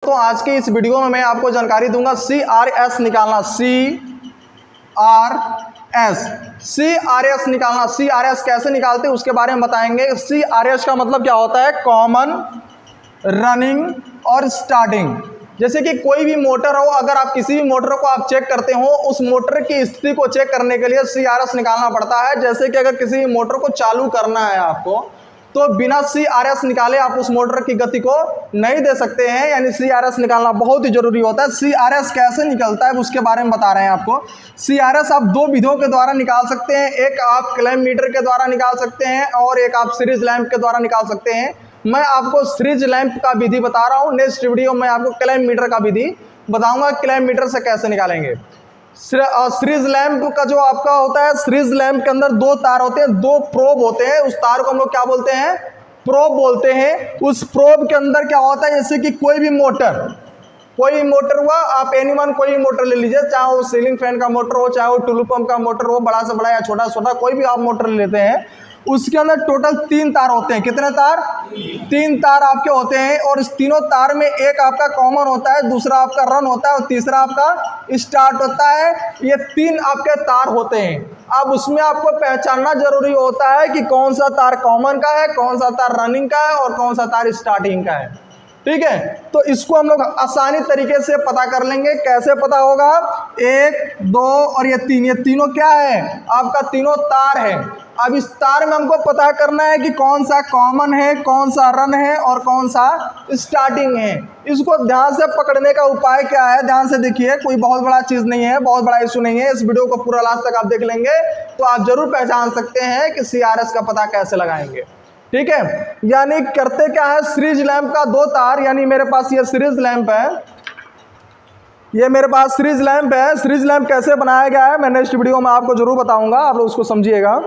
दोस्तों, आज की इस वीडियो में मैं आपको जानकारी दूंगा CRS निकालना। CRS निकालना, CRS कैसे निकालते हैं उसके बारे में बताएंगे। CRS का मतलब क्या होता है? कॉमन, रनिंग और स्टार्टिंग। जैसे कि कोई भी मोटर हो, अगर आप किसी भी मोटर को आप चेक करते हो, उस मोटर की स्थिति को चेक करने के लिए CRS निकालना पड़ता है। जैसे कि अगर किसी भी मोटर को चालू करना है आपको, तो बिना CRS निकाले आप उस मोटर की गति को नहीं दे सकते हैं, यानी CRS निकालना बहुत ही जरूरी होता है। CRS कैसे निकलता है उसके बारे में बता रहे हैं आपको। CRS आप दो विधियों के द्वारा निकाल सकते हैं, एक आप क्लैंप मीटर के द्वारा निकाल सकते हैं और एक आप सीरीज लैंप के द्वारा निकाल सकते हैं। मैं आपको सीरीज लैंप का विधि बता रहा हूँ, नेक्स्ट वीडियो में आपको क्लैंप मीटर का विधि बताऊंगा, क्लैंप मीटर से कैसे निकालेंगे। सीरीज लैंप का जो आपका होता है, सीरीज लैंप के अंदर दो तार होते हैं, दो प्रोब होते हैं। उस तार को हम लोग क्या बोलते हैं? प्रोब बोलते हैं। उस प्रोब के अंदर क्या होता है, जैसे कि कोई भी मोटर हुआ, आप एनीवन कोई भी मोटर ले लीजिए, चाहे वो सीलिंग फैन का मोटर हो, चाहे वो टुल्लू पंप का मोटर हो, बड़ा से बड़ा या छोटा छोटा कोई भी आप मोटर ले लेते हैं, उसके अंदर टोटल 3 तार होते हैं। कितने तार? 3 तार आपके होते हैं। और इस तीनों तार में एक आपका कॉमन होता है, दूसरा आपका रन होता है और तीसरा आपका स्टार्ट होता है। ये 3 आपके तार होते हैं। अब उसमें आपको पहचानना जरूरी होता है कि कौन सा तार कॉमन का है, कौन सा तार रनिंग का है और कौन सा तार स्टार्टिंग का है। ठीक है, तो इसको हम लोग आसानी तरीके से पता कर लेंगे। कैसे पता होगा? 1, 2 और ये 3, ये तीनों क्या है? आपका तीनों तार है। अब इस तार में हमको पता करना है कि कौन सा कॉमन है, कौन सा रन है और कौन सा स्टार्टिंग है। इसको ध्यान से पकड़ने का उपाय क्या है? ध्यान से देखिए, कोई बहुत बड़ा चीज़ नहीं है, बहुत बड़ा इशू नहीं है। इस वीडियो को पूरा लास्ट तक आप देख लेंगे तो आप जरूर पहचान सकते हैं कि CRS का पता कैसे लगाएंगे। ठीक है, यानी करते क्या है, सीरीज लैंप का 2 तार, यानी मेरे पास ये सीरीज लैंप है, ये मेरे पास सीरीज लैंप है। सीरीज लैंप कैसे बनाया गया है मैं नेक्स्ट वीडियो में आपको जरूर बताऊंगा, आप लोग उसको समझिएगा।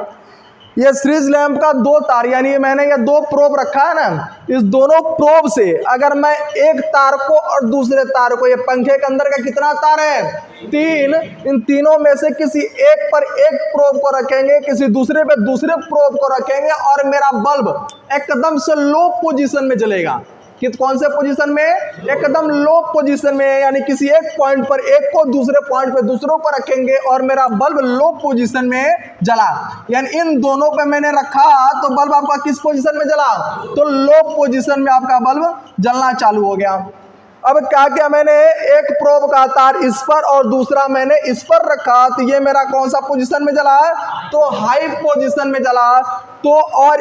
ये सीरीज लैंप का 2 तार, यानी मैंने ये 2 प्रोब रखा है ना, इस दोनों प्रोब से अगर मैं एक तार को और दूसरे तार को, ये पंखे के अंदर का कितना तार है? 3, इन तीनों में से किसी एक पर एक प्रोब को रखेंगे, किसी दूसरे पे दूसरे प्रोब को रखेंगे और मेरा बल्ब एकदम से लो पोजीशन में जलेगा। कौन से पोजीशन में? एकदम लो पोजीशन में, यानी किसी एक पॉइंट पर एक को, दूसरे पॉइंट पे दूसरों को रखेंगे और मेरा बल्ब लो पोजीशन में जला। यानी इन दोनों पे मैंने रखा तो बल्ब आपका किस पोजीशन में जला? तो लो पोजीशन में आपका बल्ब जलना चालू हो गया। अब क्या किया मैंने, एक प्रोब का तार इस पर और दूसरा मैंने इस पर रखा, तो ये मेरा कौन सा पोजीशन में जला? तो हाई पोजीशन में जला। तो और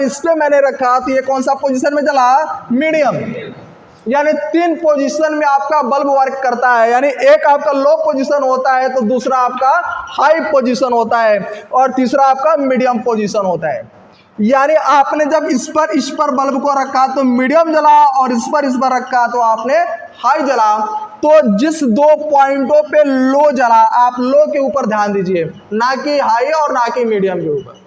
इस पे मैंने रखा, तो ये कौन सा पोजीशन में जला? मीडियम। यानी 3 पोजीशन में आपका बल्ब वर्क करता है। यानी एक आपका लो पोजीशन होता है, तो दूसरा आपका हाई पोजीशन होता है और तीसरा आपका मीडियम पोजीशन होता है। यानी आपने जब इस पर बल्ब को रखा तो मीडियम जला और इस पर रखा तो आपने हाई जला। तो जिस 2 पॉइंटों पे लो जला, आप लो के ऊपर ध्यान दीजिए, ना कि हाई और ना कि मीडियम के ऊपर।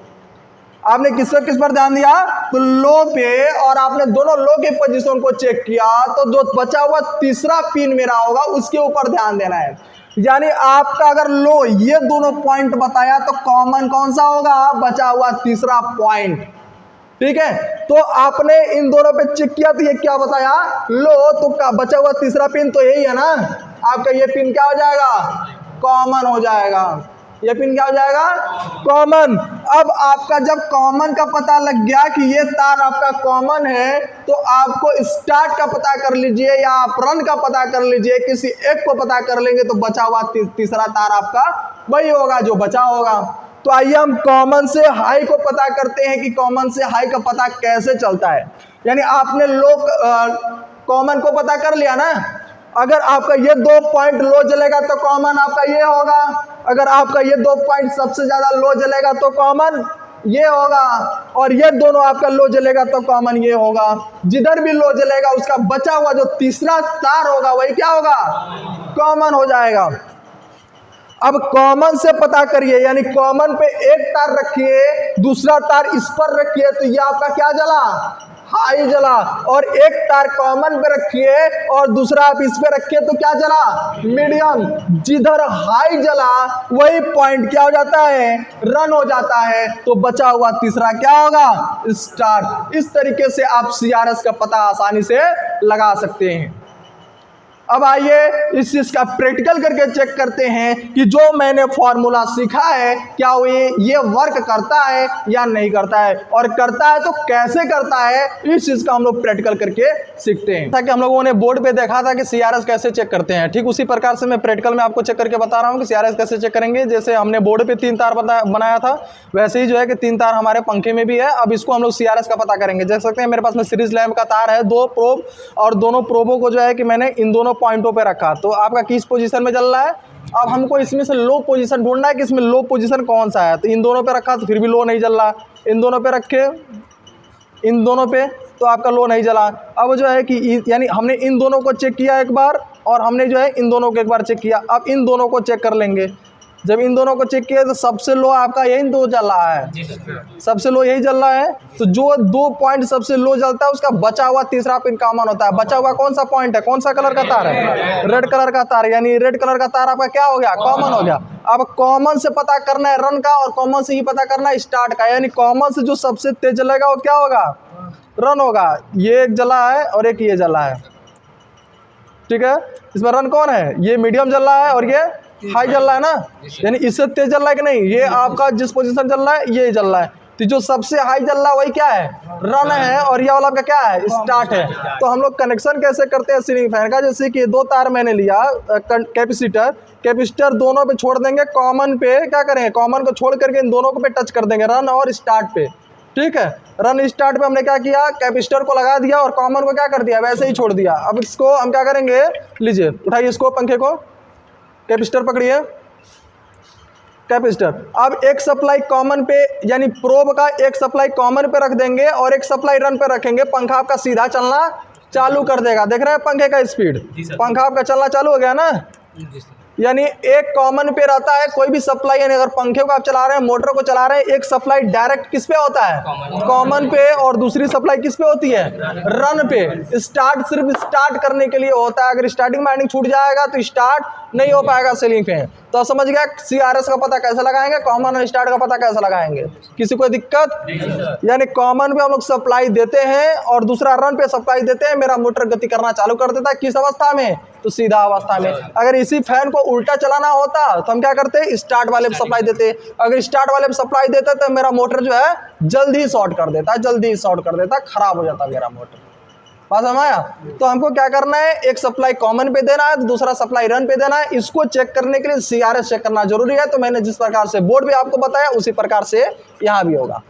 आपने किस पर ध्यान दिया? तो लो पे, और आपने दोनों लो के पोजीशन को चेक किया, तो जो बचा हुआ तीसरा पिन मेरा होगा उसके ऊपर ध्यान देना है। यानी आपका अगर लो ये दोनों पॉइंट बताया तो कॉमन कौन सा होगा? बचा हुआ तीसरा पॉइंट। ठीक है, तो आपने इन दोनों पे चेक किया तो ये क्या बताया? लो। तो बचा हुआ तीसरा पिन तो यही है ना, आपका ये पिन क्या हो जाएगा? कॉमन हो जाएगा। ये पिन क्या हो जाएगा? कॉमन। अब आपका जब कॉमन का पता लग गया कि ये तार आपका कॉमन है, तो आपको स्टार्ट का पता कर लीजिए या आप रन का पता कर लीजिए, किसी एक को पता कर लेंगे तो बचा हुआ तीसरा तार आपका वही होगा जो बचा होगा। तो आइए हम कॉमन से हाई को पता करते हैं कि कॉमन से हाई का पता कैसे चलता है। यानी आपने लो कॉमन को पता कर लिया ना, अगर आपका ये 2 पॉइंट लो जलेगा तो कॉमन आपका ये होगा, अगर आपका ये 2 पॉइंट सबसे ज्यादा लो जलेगा तो कॉमन ये होगा, और ये दोनों आपका लो जलेगा तो कॉमन ये होगा। जिधर भी लो जलेगा उसका बचा हुआ जो तीसरा तार होगा वही क्या होगा? कॉमन हो जाएगा। अब कॉमन से पता करिए, यानी कॉमन पे एक तार रखिए, दूसरा तार इस पर रखिए, तो ये आपका क्या जला? हाई जला। और एक तार कॉमन पे रखिए और दूसरा आप इस पे रखिए तो क्या जला? मीडियम। जिधर हाई जला वही पॉइंट क्या हो जाता है? रन हो जाता है। तो बचा हुआ तीसरा क्या होगा? स्टार्ट। इस तरीके से आप CRS का पता आसानी से लगा सकते हैं। अब आइए इस चीज का प्रैक्टिकल करके चेक करते हैं कि जो मैंने फॉर्मूला सीखा है क्या वो ये वर्क करता है या नहीं करता है, और करता है तो कैसे करता है, इस चीज का हम लोग प्रैक्टिकल करके सीखते हैं। ताकि हम लोगों ने बोर्ड पे देखा था कि CRS कैसे चेक करते हैं, ठीक उसी प्रकार से मैं प्रैक्टिकल में आपको चेक करके बता रहा हूँ कि CRS कैसे चेक करेंगे। जैसे हमने बोर्ड पे 3 तार बनाया था, वैसे ही जो है कि 3 तार हमारे पंखे में भी है। अब इसको हम लोग CRS का पता करेंगे। देख सकते हैं मेरे पास में सीरीज लैंप का तार है, 2 प्रोब, और दोनों प्रोबों को जो है कि मैंने इन दोनों पॉइंटों पे रखा। तो आपका किस पोजीशन में चल रहा है, अब हमको इसमें से लो पोजीशन ढूंढना है कि इसमें लो पोजीशन कौन सा है। तो इन दोनों पे रखा तो फिर भी लो नहीं चल रहा, इन दोनों पे रखे, इन दोनों पे, तो आपका लो नहीं चला। अब जो है कि यानी हमने इन दोनों को चेक किया एक बार, और हमने जो है इन दोनों को एक बार चेक किया। अब इन दोनों को चेक कर लेंगे। जब इन दोनों को चेक किया तो सबसे लो आपका यही 2 चल रहा है, सबसे लो यही चल रहा है। तो जो 2 पॉइंट सबसे लो चलता है उसका बचा हुआ तीसरा पिन कॉमन होता है। बचा हुआ कौन सा पॉइंट है, कौन सा कलर का तार है, रेड कलर का तार, यानी रेड कलर का तार आपका क्या हो गया, कॉमन हो गया। अब कॉमन से पता करना है रन का, और कॉमन से ही पता करना है स्टार्ट का, यानी कॉमन से जो सबसे तेज चलेगा वो क्या होगा, रन होगा। ये एक जला है और एक ये जला है, ठीक है। इसमें रन कौन है, ये मीडियम जल रहा है और ये हाई जल रहा है ना, यानी इससे तेज जल रहा है कि नहीं, ये आपका जिस पोजीशन चल रहा है ये जल रहा है। तो जो सबसे हाई जल रहा है वही क्या है, रन है, और ये वाला आपका क्या है, स्टार्ट है। तो हम लोग कनेक्शन कैसे करते हैं सीलिंग फैन का, जैसे कि 2 तार मैंने लिया, कैपेसिटर दोनों पे छोड़ देंगे, कॉमन पे क्या करेंगे, कॉमन को छोड़ करके इन दोनों को पे टच कर देंगे, रन और स्टार्ट पे, ठीक है। रन स्टार्ट पे हमने क्या किया, कैपेसिटर को लगा दिया और कॉमन को क्या कर दिया, वैसे ही छोड़ दिया। अब इसको हम क्या करेंगे, लीजिए उठाइए इसको, पंखे को, कैपेसिटर पकड़िए, कैपेसिटर। अब एक सप्लाई कॉमन पे, यानी प्रोब का एक सप्लाई कॉमन पे रख देंगे और एक सप्लाई रन पे रखेंगे। पंखा आपका सीधा चलना चालू कर देगा। देख रहे हैं पंखे का स्पीड, पंखा आपका चलना चालू हो गया ना। यानी एक कॉमन पे रहता है कोई भी सप्लाई, यानी अगर पंखे को आप चला रहे हैं, मोटर को चला रहे हैं, एक सप्लाई डायरेक्ट किस पे होता है, कॉमन पे, और दूसरी सप्लाई किस पे होती है, रन पे। स्टार्ट सिर्फ स्टार्ट करने के लिए होता है, अगर स्टार्टिंग वाइंडिंग छूट जाएगा तो स्टार्ट नहीं हो पाएगा सीलिंग फैन। तो आप समझ गया CRS का पता कैसे लगाएंगे, कॉमन और स्टार्ट का पता कैसे लगाएंगे, किसी को दिक्कत। यानी कॉमन पे हम लोग सप्लाई देते हैं और दूसरा रन पे सप्लाई देते हैं, मेरा मोटर गति करना चालू कर देता है, किस अवस्था में, तो सीधा अवस्था में। अगर इसी फैन को उल्टा चलाना होता तो हम क्या करते, स्टार्ट वाले पे सप्लाई देते। अगर स्टार्ट वाले पे सप्लाई देते तो मेरा मोटर जो है जल्दी शॉर्ट कर देता, जल्दी शॉर्ट कर देता, खराब हो जाता मेरा मोटर। बात समझ आया। तो हमको क्या करना है, एक सप्लाई कॉमन पे देना है, दूसरा सप्लाई रन पे देना है। इसको चेक करने के लिए CRS चेक करना जरूरी है। तो मैंने जिस प्रकार से बोर्ड पे आपको बताया उसी प्रकार से यहाँ भी होगा।